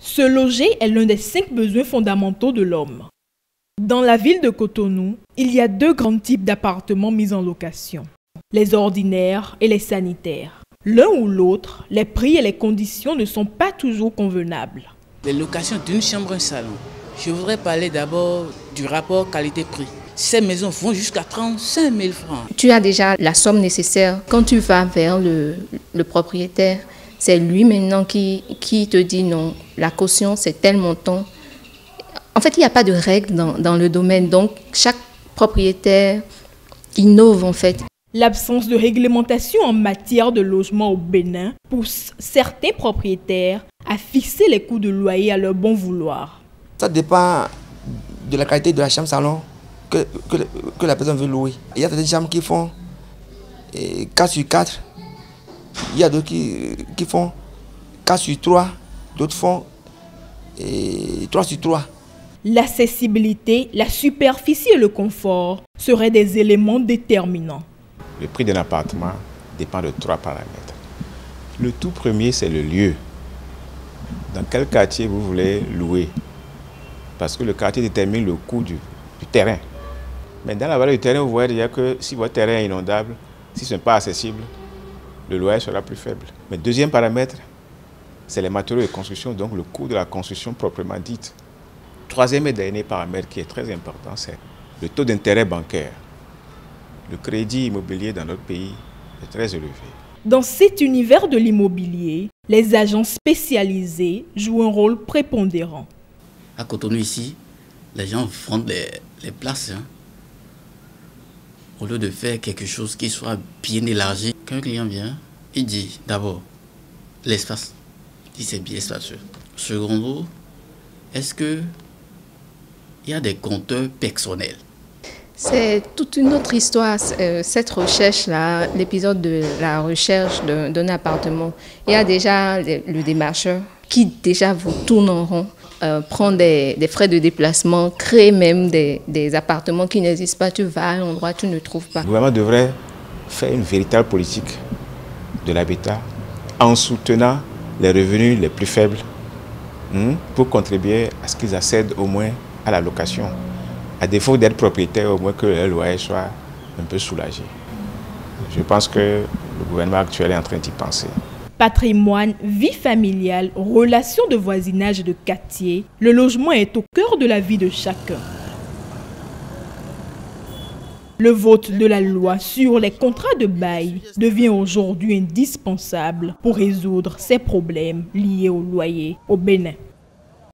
Se loger est l'un des 5 besoins fondamentaux de l'homme. Dans la ville de Cotonou, il y a 2 grands types d'appartements mis en location. Les ordinaires et les sanitaires. L'un ou l'autre, les prix et les conditions ne sont pas toujours convenables. Les locations d'une chambre, un salon. Je voudrais parler d'abord du rapport qualité-prix. Ces maisons vont jusqu'à 35 000 francs. Tu as déjà la somme nécessaire. Quand tu vas vers le propriétaire, c'est lui maintenant qui te dit non, la caution c'est tel montant. En fait, il n'y a pas de règles dans le domaine, donc chaque propriétaire innove en fait. L'absence de réglementation en matière de logement au Bénin pousse certains propriétaires à fixer les coûts de loyer à leur bon vouloir. Ça dépend de la qualité de la chambre salon que la personne veut louer. Il y a des chambres qui font 4 sur 4. Il y a d'autres qui font 4 sur 3, d'autres font 3 sur 3. L'accessibilité, la superficie et le confort seraient des éléments déterminants. Le prix d'un appartement dépend de 3 paramètres. Le tout premier, c'est le lieu. Dans quel quartier vous voulez louer? Parce que le quartier détermine le coût du terrain. Mais dans la valeur du terrain, vous voyez déjà que si votre terrain est inondable, si ce n'est pas accessible, le loyer sera plus faible. Mais deuxième paramètre, c'est les matériaux de construction, donc le coût de la construction proprement dite. Troisième et dernier paramètre qui est très important, c'est le taux d'intérêt bancaire. Le crédit immobilier dans notre pays est très élevé. Dans cet univers de l'immobilier, les agents spécialisés jouent un rôle prépondérant. À Cotonou ici, les gens vendent les places. Au lieu de faire quelque chose qui soit bien élargi, quand un client vient, il dit d'abord l'espace, si c'est bien spacieux. Secondo, est-ce qu'il y a des compteurs personnels? C'est toute une autre histoire, cette recherche-là, l'épisode de la recherche d'un appartement. Il y a déjà le démarcheur qui déjà vous tourne en rond, prend des frais de déplacement, crée même des appartements qui n'existent pas. Tu vas à un endroit, tu ne trouves pas. Le gouvernement devrait faire une véritable politique de l'habitat en soutenant les revenus les plus faibles pour contribuer à ce qu'ils accèdent au moins à la location. À défaut d'être propriétaire, au moins que le loyer soit un peu soulagé. Je pense que le gouvernement actuel est en train d'y penser. Patrimoine, vie familiale, relations de voisinage et de quartier, le logement est au cœur de la vie de chacun. Le vote de la loi sur les contrats de bail devient aujourd'hui indispensable pour résoudre ces problèmes liés au loyer au Bénin.